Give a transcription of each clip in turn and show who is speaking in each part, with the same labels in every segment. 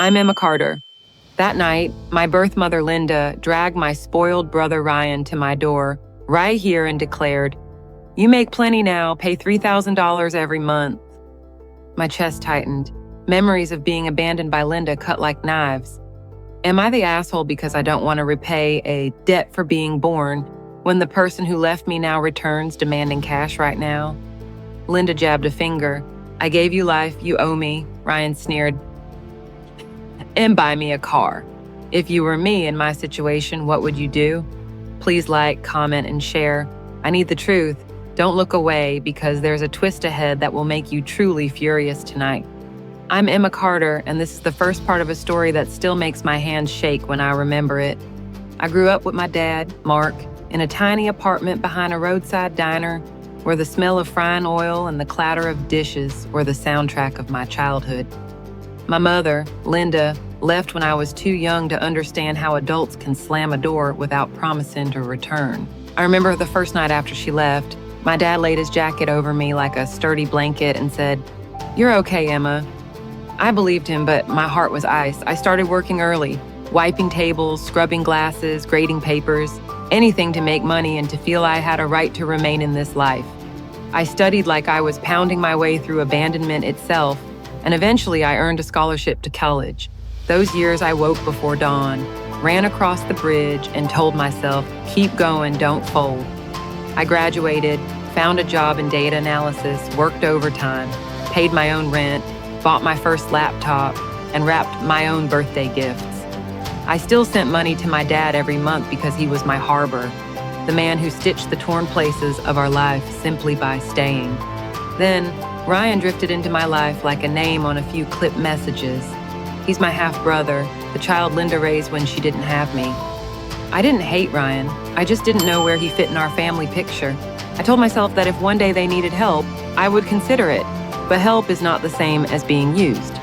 Speaker 1: I'm Emma Carter. That night, my birth mother Linda dragged my spoiled brother Ryan to my door right here and declared, "You make plenty now, pay $3,000 every month." My chest tightened. Memories of being abandoned by Linda cut like knives. Am I the asshole because I don't want to repay a debt for being born when the person who left me now returns demanding cash right now? Linda jabbed a finger. "I gave you life, you owe me," Ryan sneered. "And buy me a car. If you were me in my situation, what would you do? Please like, comment, and share. I need the truth. Don't look away because there's a twist ahead that will make you truly furious tonight." I'm Emma Carter, and this is the first part of a story that still makes my hands shake when I remember it. I grew up with my dad, Mark, in a tiny apartment behind a roadside diner where the smell of frying oil and the clatter of dishes were the soundtrack of my childhood. My mother, Linda, left when I was too young to understand how adults can slam a door without promising to return. I remember the first night after she left, my dad laid his jacket over me like a sturdy blanket and said, "You're okay, Emma." I believed him, but my heart was ice. I started working early, wiping tables, scrubbing glasses, grading papers, anything to make money and to feel I had a right to remain in this life. I studied like I was pounding my way through abandonment itself, and eventually I earned a scholarship to college. Those years I woke before dawn, ran across the bridge, and told myself, "Keep going, don't fold." I graduated, found a job in data analysis, worked overtime, paid my own rent, bought my first laptop, and wrapped my own birthday gifts. I still sent money to my dad every month because he was my harbor, the man who stitched the torn places of our life simply by staying. Then, Ryan drifted into my life like a name on a few clipped messages. He's my half-brother, the child Linda raised when she didn't have me. I didn't hate Ryan, I just didn't know where he fit in our family picture. I told myself that if one day they needed help, I would consider it. But help is not the same as being used.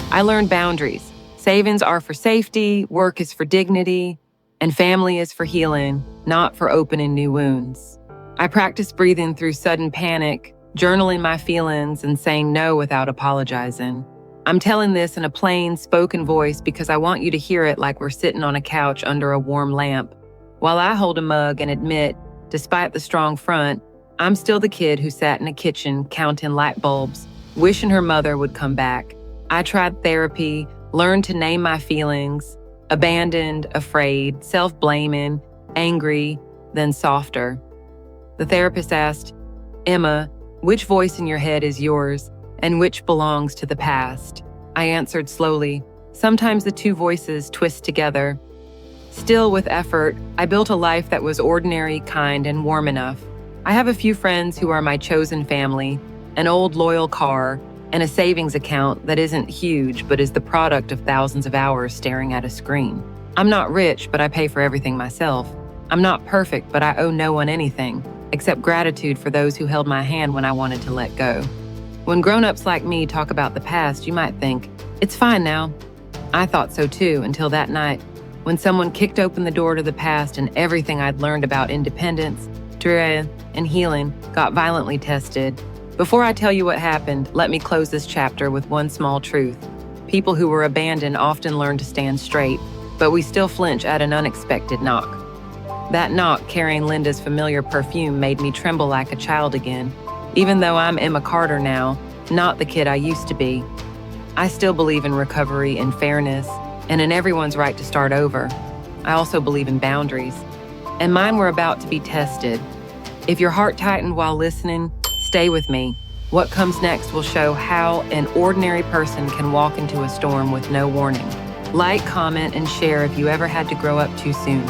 Speaker 1: I learned boundaries. Savings are for safety, work is for dignity, and family is for healing, not for opening new wounds. I practiced breathing through sudden panic, journaling my feelings, and saying no without apologizing. I'm telling this in a plain, spoken voice because I want you to hear it like we're sitting on a couch under a warm lamp, while I hold a mug and admit, despite the strong front, I'm still the kid who sat in a kitchen counting light bulbs, wishing her mother would come back. I tried therapy, learned to name my feelings, abandoned, afraid, self-blaming, angry, then softer. The therapist asked, "Emma, which voice in your head is yours and which belongs to the past?" I answered slowly, "Sometimes the two voices twist together." Still, with effort, I built a life that was ordinary, kind, and warm enough. I have a few friends who are my chosen family, an old loyal car, and a savings account that isn't huge but is the product of thousands of hours staring at a screen. I'm not rich, but I pay for everything myself. I'm not perfect, but I owe no one anything, except gratitude for those who held my hand when I wanted to let go. When grown-ups like me talk about the past, you might think, "It's fine now." I thought so too, until that night, when someone kicked open the door to the past and everything I'd learned about independence, and healing got violently tested. Before I tell you what happened, let me close this chapter with one small truth. People who were abandoned often learn to stand straight, but we still flinch at an unexpected knock. That knock, carrying Linda's familiar perfume, made me tremble like a child again, even though I'm Emma Carter now, not the kid I used to be. I still believe in recovery and fairness, and in everyone's right to start over. I also believe in boundaries, and mine were about to be tested. If your heart tightened while listening, stay with me. What comes next will show how an ordinary person can walk into a storm with no warning. Like, comment, and share if you ever had to grow up too soon.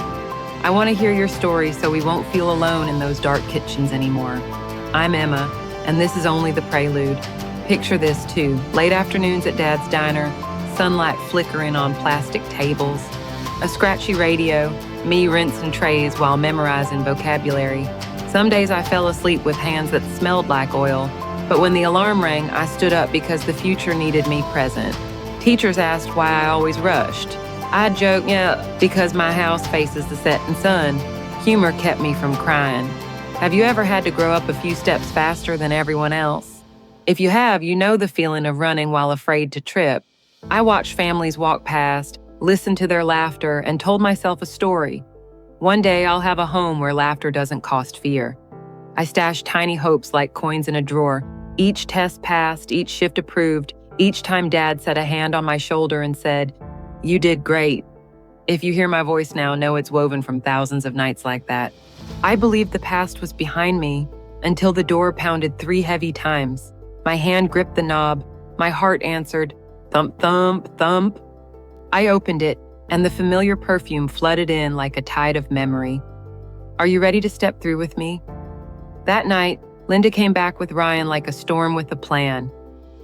Speaker 1: I want to hear your story so we won't feel alone in those dark kitchens anymore. I'm Emma, and this is only the prelude. Picture this too, late afternoons at Dad's diner, sunlight flickering on plastic tables, a scratchy radio, me rinsing trays while memorizing vocabulary. Some days I fell asleep with hands that smelled like oil, but when the alarm rang, I stood up because the future needed me present. Teachers asked why I always rushed. I'd joke, yeah, because my house faces the setting sun. Humor kept me from crying. Have you ever had to grow up a few steps faster than everyone else? If you have, you know the feeling of running while afraid to trip. I watched families walk past, listened to their laughter, and told myself a story. One day I'll have a home where laughter doesn't cost fear. I stashed tiny hopes like coins in a drawer. Each test passed, each shift approved, each time Dad set a hand on my shoulder and said, "You did great." If you hear my voice now, know it's woven from thousands of nights like that. I believed the past was behind me until the door pounded 3 heavy times. My hand gripped the knob. My heart answered, thump, thump, thump. I opened it, and the familiar perfume flooded in like a tide of memory. "Are you ready to step through with me?" That night, Linda came back with Ryan like a storm with a plan.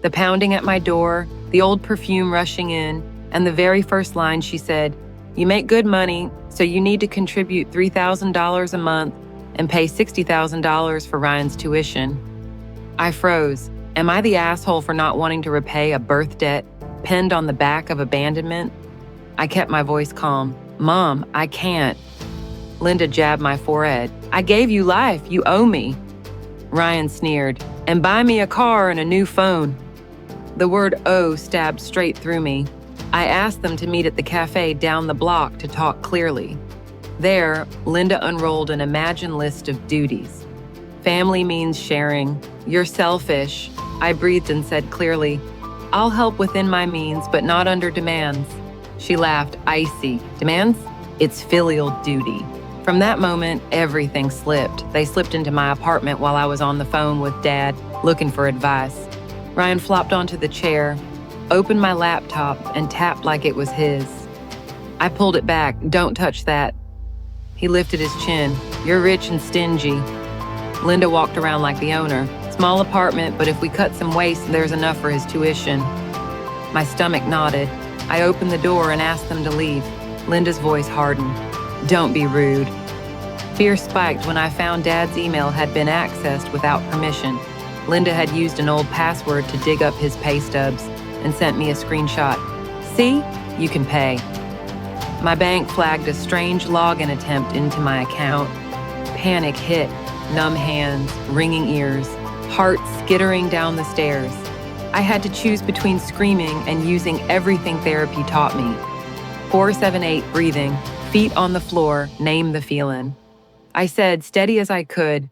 Speaker 1: The pounding at my door, the old perfume rushing in, and the very first line she said, "You make good money, so you need to contribute $3,000 a month and pay $60,000 for Ryan's tuition." I froze. Am I the asshole for not wanting to repay a birth debt pinned on the back of abandonment? I kept my voice calm. "Mom, I can't." Linda jabbed my forehead. "I gave you life. You owe me." Ryan sneered. "And buy me a car and a new phone." The word "owe" stabbed straight through me. I asked them to meet at the cafe down the block to talk clearly. There, Linda unrolled an imagined list of duties. "Family means sharing. You're selfish." I breathed and said clearly, "I'll help within my means, but not under demands." She laughed, icy. "Demands? It's filial duty." From that moment, everything slipped. They slipped into my apartment while I was on the phone with Dad, looking for advice. Ryan flopped onto the chair, opened my laptop, and tapped like it was his. I pulled it back. "Don't touch that." He lifted his chin. "You're rich and stingy." Linda walked around like the owner. "Small apartment, but if we cut some waste, there's enough for his tuition." My stomach knotted. I opened the door and asked them to leave. Linda's voice hardened. "Don't be rude." Fear spiked when I found Dad's email had been accessed without permission. Linda had used an old password to dig up his pay stubs and sent me a screenshot. "See? You can pay." My bank flagged a strange login attempt into my account. Panic hit, numb hands, ringing ears, heart skittering down the stairs. I had to choose between screaming and using everything therapy taught me. 478 breathing, feet on the floor, name the feeling. I said, steady as I could,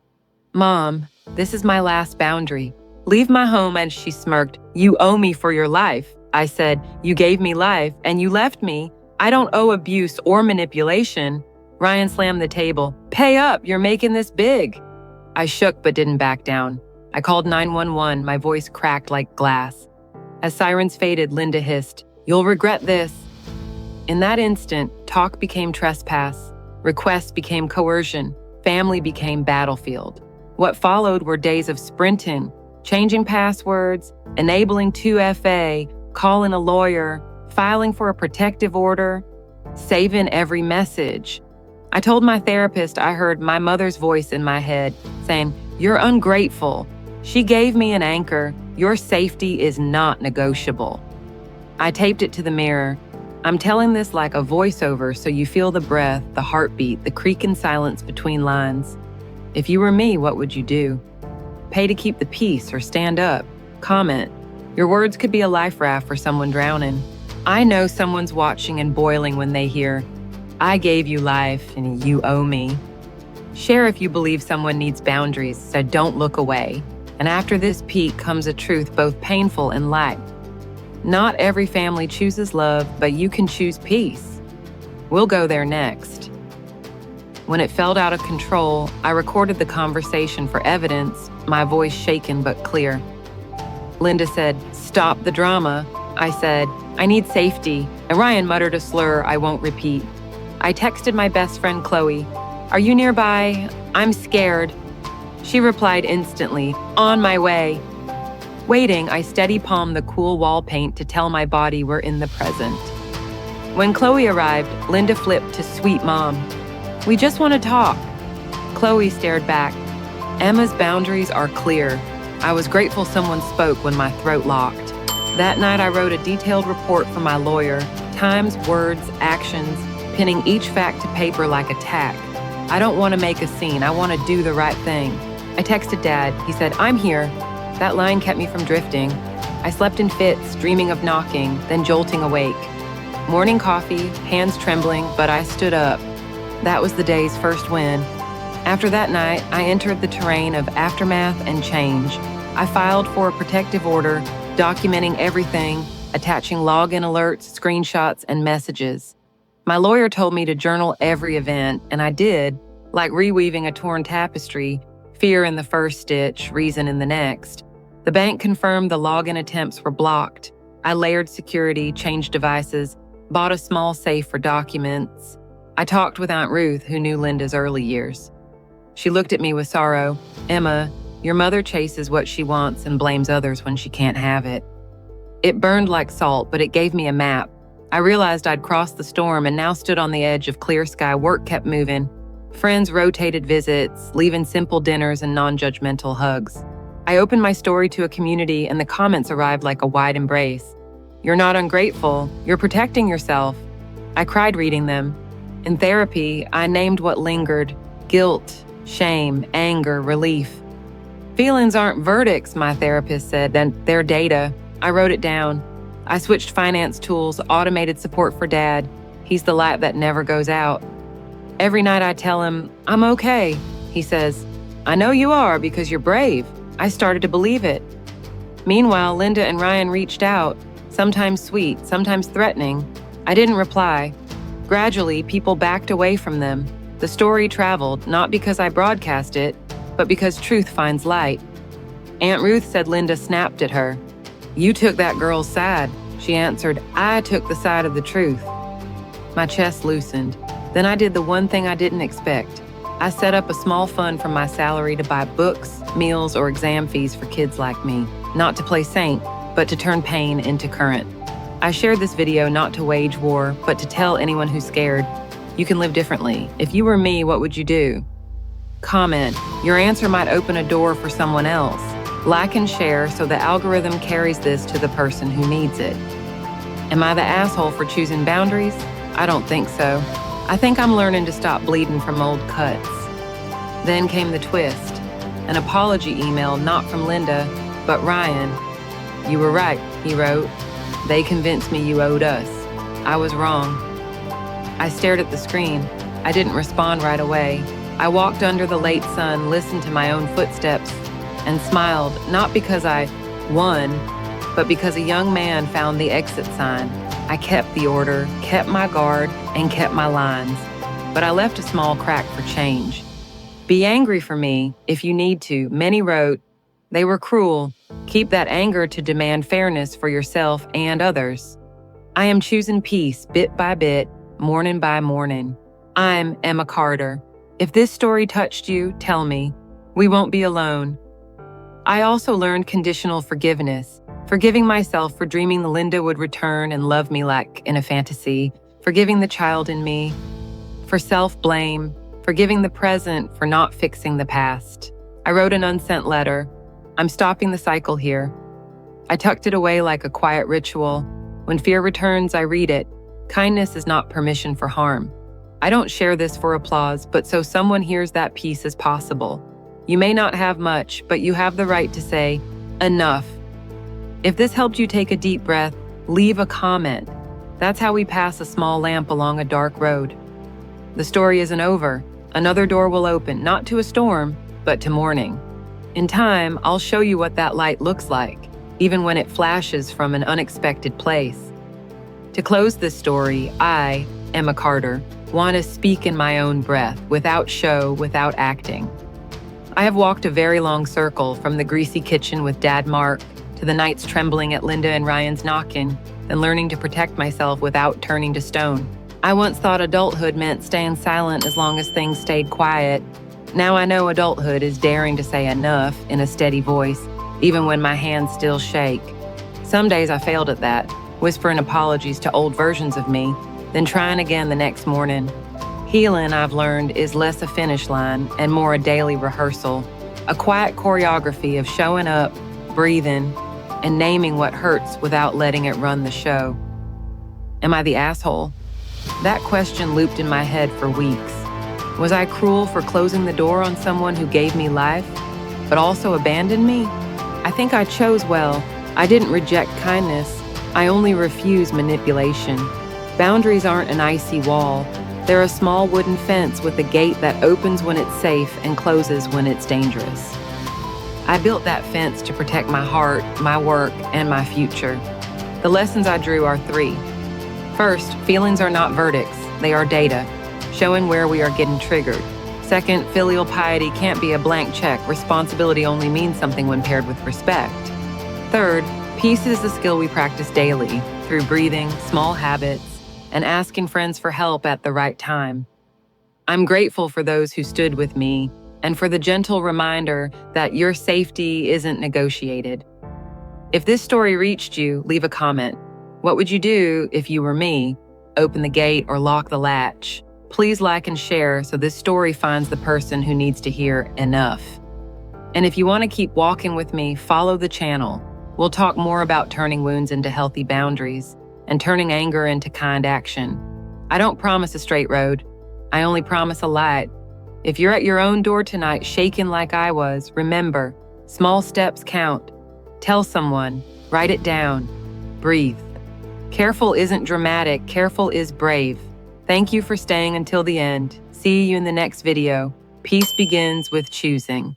Speaker 1: "Mom, this is my last boundary. Leave my home." And she smirked. "You owe me for your life." I said, "You gave me life and you left me. I don't owe abuse or manipulation." Ryan slammed the table. "Pay up, you're making this big." I shook but didn't back down. I called 911, my voice cracked like glass. As sirens faded, Linda hissed, "You'll regret this." In that instant, talk became trespass, requests became coercion, family became battlefield. What followed were days of sprinting, changing passwords, enabling 2FA, calling a lawyer, filing for a protective order, saving every message. I told my therapist I heard my mother's voice in my head saying, "You're ungrateful. She gave me an anchor. Your safety is not negotiable." I taped it to the mirror. I'm telling this like a voiceover so you feel the breath, the heartbeat, the creaking silence between lines. If you were me, what would you do? Pay to keep the peace or stand up? Comment. Your words could be a life raft for someone drowning. I know someone's watching and boiling when they hear, "I gave you life and you owe me." Share if you believe someone needs boundaries, so don't look away. And after this peak comes a truth both painful and light. Not every family chooses love, but you can choose peace. We'll go there next. When it felt out of control, I recorded the conversation for evidence, my voice shaken but clear. Linda said, "Stop the drama." I said, "I need safety," and Ryan muttered a slur I won't repeat. I texted my best friend Chloe, "Are you nearby? I'm scared." She replied instantly, "On my way." Waiting, I steady palmed the cool wall paint to tell my body we're in the present. When Chloe arrived, Linda flipped to sweet mom. "We just want to talk." Chloe stared back. Emma's boundaries are clear. I was grateful someone spoke when my throat locked. That night I wrote a detailed report for my lawyer, times, words, actions, pinning each fact to paper like a tack. I don't want to make a scene, I want to do the right thing. I texted Dad. He said, "I'm here." That line kept me from drifting. I slept in fits, dreaming of knocking, then jolting awake. Morning coffee, hands trembling, but I stood up. That was the day's first win. After that night, I entered the terrain of aftermath and change. I filed for a protective order, documenting everything, attaching login alerts, screenshots, and messages. My lawyer told me to journal every event, and I did, like reweaving a torn tapestry, fear in the first stitch, reason in the next. The bank confirmed the login attempts were blocked. I layered security, changed devices, bought a small safe for documents. I talked with Aunt Ruth, who knew Linda's early years. She looked at me with sorrow. "Emma, your mother chases what she wants and blames others when she can't have it." It burned like salt, but it gave me a map. I realized I'd crossed the storm and now stood on the edge of clear sky. Work kept moving. Friends rotated visits, leaving simple dinners and non-judgmental hugs. I opened my story to a community and the comments arrived like a wide embrace. "You're not ungrateful, you're protecting yourself." I cried reading them. In therapy, I named what lingered: guilt, shame, anger, relief. "Feelings aren't verdicts," my therapist said, "then they're data." I wrote it down. I switched finance tools, automated support for Dad. He's the light that never goes out. Every night I tell him, "I'm okay." He says, "I know you are because you're brave." I started to believe it. Meanwhile, Linda and Ryan reached out, sometimes sweet, sometimes threatening. I didn't reply. Gradually, people backed away from them. The story traveled, not because I broadcast it, but because truth finds light. Aunt Ruth said Linda snapped at her. "You took that girl's side." She answered, "I took the side of the truth." My chest loosened. Then I did the one thing I didn't expect. I set up a small fund from my salary to buy books, meals, or exam fees for kids like me. Not to play saint, but to turn pain into current. I shared this video not to wage war, but to tell anyone who's scared, you can live differently. If you were me, what would you do? Comment. Your answer might open a door for someone else. Like and share so the algorithm carries this to the person who needs it. Am I the asshole for choosing boundaries? I don't think so. I think I'm learning to stop bleeding from old cuts. Then came the twist. An apology email not from Linda, but Ryan. "You were right," he wrote. "They convinced me you owed us. I was wrong." I stared at the screen. I didn't respond right away. I walked under the late sun, listened to my own footsteps, and smiled, not because I won, but because a young man found the exit sign. I kept the order, kept my guard, and kept my lines. But I left a small crack for change. "Be angry for me, if you need to," many wrote. They were cruel. Keep that anger to demand fairness for yourself and others. I am choosing peace bit by bit, morning by morning. I'm Emma Carter. If this story touched you, tell me. We won't be alone. I also learned conditional forgiveness, forgiving myself for dreaming Linda would return and love me like in a fantasy, forgiving the child in me, for self-blame, forgiving the present for not fixing the past. I wrote an unsent letter. I'm stopping the cycle here. I tucked it away like a quiet ritual. When fear returns, I read it. Kindness is not permission for harm. I don't share this for applause, but so someone hears that piece as possible. You may not have much, but you have the right to say, enough. If this helped you take a deep breath, leave a comment. That's how we pass a small lamp along a dark road. The story isn't over. Another door will open, not to a storm, but to morning. In time, I'll show you what that light looks like, even when it flashes from an unexpected place. To close this story, I, Emma Carter, want to speak in my own breath, without show, without acting. I have walked a very long circle from the greasy kitchen with Dad Mark to the nights trembling at Linda and Ryan's knocking, and learning to protect myself without turning to stone. I once thought adulthood meant staying silent as long as things stayed quiet. Now I know adulthood is daring to say enough in a steady voice, even when my hands still shake. Some days I failed at that, whispering apologies to old versions of me, then trying again the next morning. Healing, I've learned, is less a finish line and more a daily rehearsal, a quiet choreography of showing up, breathing, and naming what hurts without letting it run the show. Am I the asshole? That question looped in my head for weeks. Was I cruel for closing the door on someone who gave me life, but also abandoned me? I think I chose well, I didn't reject kindness, I only refuse manipulation. Boundaries aren't an icy wall. They're a small wooden fence with a gate that opens when it's safe and closes when it's dangerous. I built that fence to protect my heart, my work, and my future. The lessons I drew are three. First, feelings are not verdicts, they are data, showing where we are getting triggered. Second, filial piety can't be a blank check. Responsibility only means something when paired with respect. Third, peace is a skill we practice daily through breathing, small habits, and asking friends for help at the right time. I'm grateful for those who stood with me and for the gentle reminder that your safety isn't negotiated. If this story reached you, leave a comment. What would you do if you were me? Open the gate or lock the latch? Please like and share so this story finds the person who needs to hear enough. And if you want to keep walking with me, follow the channel. We'll talk more about turning wounds into healthy boundaries and turning anger into kind action. I don't promise a straight road. I only promise a light. If you're at your own door tonight, shaken like I was, remember, small steps count. Tell someone, write it down, breathe. Careful isn't dramatic, careful is brave. Thank you for staying until the end. See you in the next video. Peace begins with choosing.